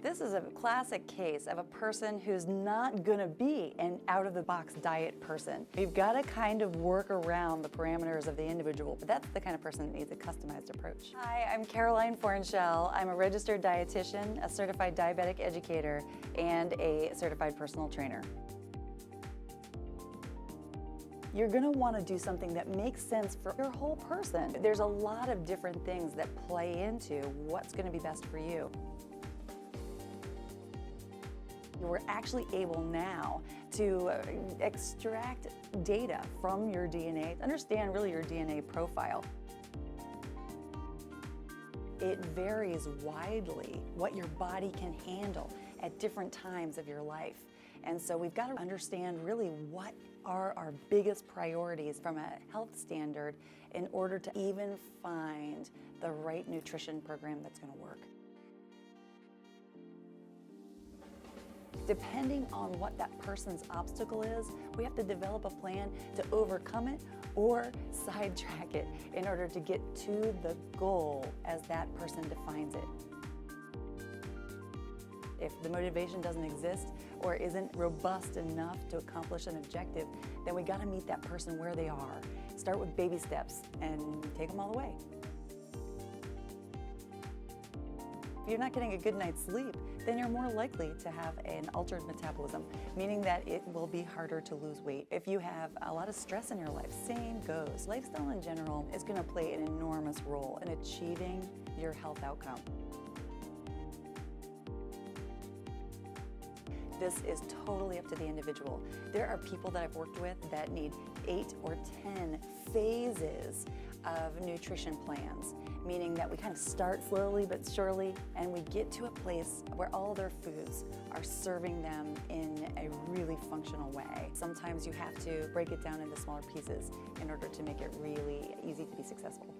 This is a classic case of a person who's not gonna be an out-of-the-box diet person. You've got to kind of work around the parameters of the individual, but that's the kind of person that needs a customized approach. Hi, I'm Caroline Fornshell. I'm a registered dietitian, a certified diabetic educator, and a certified personal trainer. You're gonna wanna do something that makes sense for your whole person. There's a lot of different things that play into what's gonna be best for you. We're actually able now to extract data from your DNA, understand really your DNA profile. It varies widely what your body can handle at different times of your life. And so we've got to understand really what are our biggest priorities from a health standard in order to even find the right nutrition program that's going to work. Depending on what that person's obstacle is, we have to develop a plan to overcome it or sidetrack it in order to get to the goal as that person defines it. If the motivation doesn't exist or isn't robust enough to accomplish an objective, then we got to meet that person where they are. Start with baby steps and take them all the way. If you're not getting a good night's sleep, then you're more likely to have an altered metabolism, meaning that it will be harder to lose weight. If you have a lot of stress in your life, same goes. Lifestyle in general is going to play an enormous role in achieving your health outcome. This is totally up to the individual. There are people that I've worked with that need 8 or 10 phases of nutrition plans, meaning that we kind of start slowly but surely and we get to a place where all their foods are serving them in a really functional way. Sometimes you have to break it down into smaller pieces in order to make it really easy to be successful.